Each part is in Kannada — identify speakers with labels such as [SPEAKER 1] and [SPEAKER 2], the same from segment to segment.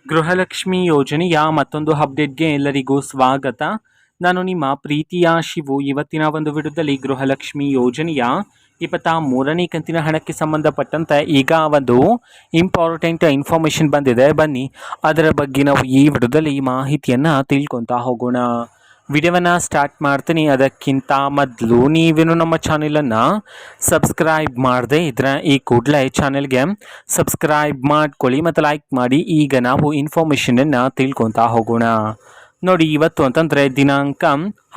[SPEAKER 1] ಗೃಹಲಕ್ಷ್ಮಿ ಯೋಜನೆಯ ಮತ್ತೊಂದು ಅಪ್ಡೇಟ್ಗೆ ಎಲ್ಲರಿಗೂ ಸ್ವಾಗತ. ನಾನು ನಿಮ್ಮ ಪ್ರೀತಿಯ ಶಿವು. ಇವತ್ತಿನ ಒಂದು ವಿಡಿಯೋದಲ್ಲಿ ಗೃಹಲಕ್ಷ್ಮಿ ಯೋಜನೆಯ 23ನೇ ಕಂತಿನ ಹಣಕ್ಕೆ ಸಂಬಂಧಪಟ್ಟಂತೆ ಈಗ ಒಂದು ಇಂಪಾರ್ಟೆಂಟ್ ಇನ್ಫಾರ್ಮೇಷನ್ ಬಂದಿದೆ. ಬನ್ನಿ ಅದರ ಬಗ್ಗೆ ನಾವು ಈ ವಿಡಿಯೋದಲ್ಲಿ ಮಾಹಿತಿಯನ್ನು ತಿಳ್ಕೊತಾ ಹೋಗೋಣ. ವಿಡಿಯೋವನ್ನು ಸ್ಟಾರ್ಟ್ ಮಾಡ್ತೀನಿ. ಅದಕ್ಕಿಂತ ಮೊದಲು ನೀವೇನು ನಮ್ಮ ಚಾನೆಲನ್ನು ಸಬ್ಸ್ಕ್ರೈಬ್ ಮಾಡದೆ ಇದ್ರೆ ಈ ಕೂಡಲೇ ಚಾನೆಲ್ಗೆ ಸಬ್ಸ್ಕ್ರೈಬ್ ಮಾಡ್ಕೊಳ್ಳಿ ಮತ್ತು ಲೈಕ್ ಮಾಡಿ. ಈಗ ನಾವು ಇನ್ಫಾರ್ಮೇಷನನ್ನು ತಿಳ್ಕೊತಾ ಹೋಗೋಣ. ನೋಡಿ, ಇವತ್ತು ಅಂತಂದರೆ ದಿನಾಂಕ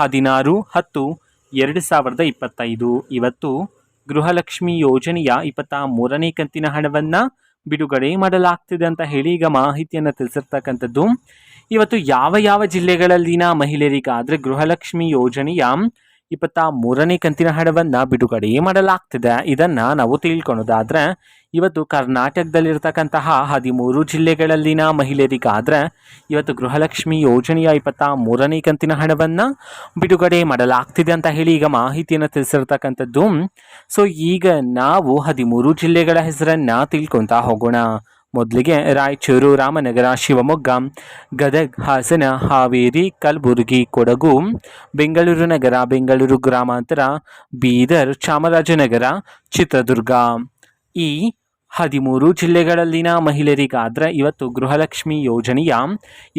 [SPEAKER 1] 16/10/2025. ಇವತ್ತು ಗೃಹಲಕ್ಷ್ಮಿ ಯೋಜನೆಯ 23ನೇ ಕಂತಿನ ಹಣವನ್ನು ಬಿಡುಗಡೆ ಮಾಡಲಾಗ್ತಿದೆ ಅಂತ ಹೇಳಿ ಈಗ ಮಾಹಿತಿಯನ್ನು ತಿಳಿಸಿರ್ತಕ್ಕಂಥದ್ದು. ಇವತ್ತು ಯಾವ ಯಾವ ಜಿಲ್ಲೆಗಳಲ್ಲಿನ ಮಹಿಳೆಯರಿಗಾದರೆ ಗೃಹಲಕ್ಷ್ಮಿ ಯೋಜನೆಯ 23ನೇ ಕಂತಿನ ಹಣವನ್ನು ಬಿಡುಗಡೆ ಮಾಡಲಾಗ್ತಿದೆ ಇದನ್ನು ನಾವು ತಿಳ್ಕೊಳೋದಾದರೆ, ಇವತ್ತು ಕರ್ನಾಟಕದಲ್ಲಿರ್ತಕ್ಕಂತಹ 13 ಜಿಲ್ಲೆಗಳಲ್ಲಿನ ಮಹಿಳೆಯರಿಗಾದರೆ ಇವತ್ತು ಗೃಹಲಕ್ಷ್ಮಿ ಯೋಜನೆಯ 23ನೇ ಕಂತಿನ ಹಣವನ್ನು ಬಿಡುಗಡೆ ಮಾಡಲಾಗ್ತಿದೆ ಅಂತ ಹೇಳಿ ಈಗ ಮಾಹಿತಿಯನ್ನು ತಿಳಿಸಿರ್ತಕ್ಕಂಥದ್ದು. ಸೊ ಈಗ ನಾವು 13 ಜಿಲ್ಲೆಗಳ ಹೆಸರನ್ನು ತಿಳ್ಕೊತಾ ಹೋಗೋಣ. ಮೊದಲಿಗೆ ರಾಯಚೂರು, ರಾಮನಗರ, ಶಿವಮೊಗ್ಗ, ಗದಗ, ಹಾಸನ, ಹಾವೇರಿ, ಕಲಬುರಗಿ, ಕೊಡಗು, ಬೆಂಗಳೂರು ನಗರ, ಬೆಂಗಳೂರು ಗ್ರಾಮಾಂತರ, ಬೀದರ್, ಚಾಮರಾಜನಗರ, ಚಿತ್ರದುರ್ಗ. ಈ 13 ಜಿಲ್ಲೆಗಳಲ್ಲಿನ ಮಹಿಳೆಯರಿಗಾದರೆ ಇವತ್ತು ಗೃಹಲಕ್ಷ್ಮಿ ಯೋಜನೆಯ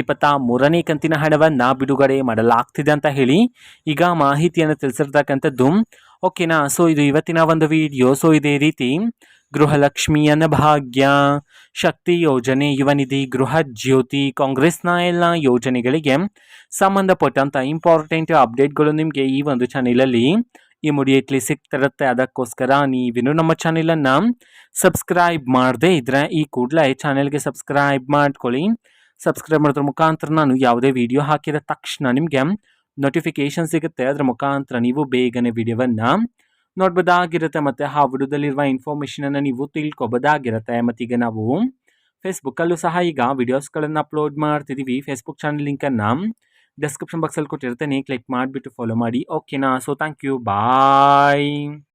[SPEAKER 1] 23ನೇ ಕಂತಿನ ಹಣವನ್ನು ಬಿಡುಗಡೆ ಮಾಡಲಾಗ್ತಿದೆ ಅಂತ ಹೇಳಿ ಈಗ ಮಾಹಿತಿಯನ್ನು ತಿಳಿಸಿರ್ತಕ್ಕಂಥದ್ದು. ಓಕೆನಾ. ಸೊ ಇದು ಇವತ್ತಿನ ಒಂದು ವಿಡಿಯೋ. ಸೊ ಇದೇ ರೀತಿ ಗೃಹಲಕ್ಷ್ಮಿ, ಅನ್ನಭಾಗ್ಯ, ಶಕ್ತಿ ಯೋಜನೆ, ಯುವ ನಿಧಿ, ಗೃಹ ಜ್ಯೋತಿ, ಕಾಂಗ್ರೆಸ್ನ ಎಲ್ಲ ಯೋಜನೆಗಳಿಗೆ ಸಂಬಂಧಪಟ್ಟಂಥ ಇಂಪಾರ್ಟೆಂಟ್ ಅಪ್ಡೇಟ್ಗಳು ನಿಮಗೆ ಈ ಒಂದು ಚಾನೆಲಲ್ಲಿ ಇಮಿಡಿಯೇಟ್ಲಿ ಸಿಗ್ತಿರುತ್ತೆ. ಅದಕ್ಕೋಸ್ಕರ ನೀವೇನು ನಮ್ಮ ಚಾನೆಲನ್ನು ಸಬ್ಸ್ಕ್ರೈಬ್ ಮಾಡದೇ ಇದ್ದರೆ ಈ ಕೂಡಲೇ ಚಾನೆಲ್ಗೆ ಸಬ್ಸ್ಕ್ರೈಬ್ ಮಾಡ್ಕೊಳ್ಳಿ. ಸಬ್ಸ್ಕ್ರೈಬ್ ಮಾಡೋದ್ರ ಮುಖಾಂತರ ನಾನು ಯಾವುದೇ ವಿಡಿಯೋ ಹಾಕಿದ ತಕ್ಷಣ ನಿಮಗೆ ನೋಟಿಫಿಕೇಶನ್ ಸಿಗುತ್ತೆ. ಅದರ ಮುಖಾಂತರ ನೀವು ಬೇಗನೆ ವಿಡಿಯೋವನ್ನು ನೋಡ್ಬೋದಾಗಿರುತ್ತೆ ಮತ್ತು ಆ ವಿಡಿಯೋದಲ್ಲಿರುವ ಇನ್ಫಾರ್ಮೇಷನನ್ನು ನೀವು ತಿಳ್ಕೊಬೋದಾಗಿರುತ್ತೆ. ಮತ್ತೀಗ ನಾವು ಫೇಸ್ಬುಕ್ಕಲ್ಲೂ ಸಹ ಈಗ ವಿಡಿಯೋಸ್ಗಳನ್ನು ಅಪ್ಲೋಡ್ ಮಾಡ್ತಿದ್ದೀವಿ. ಫೇಸ್ಬುಕ್ ಚಾನಲ್ ಲಿಂಕನ್ನು ಡಿಸ್ಕ್ರಿಪ್ಷನ್ ಬಾಕ್ಸಲ್ಲಿ ಕೊಟ್ಟಿರ್ತೇನೆ, ಕ್ಲಿಕ್ ಮಾಡಿಬಿಟ್ಟು ಫಾಲೋ ಮಾಡಿ. ಓಕೆನಾ. So thank you, bye.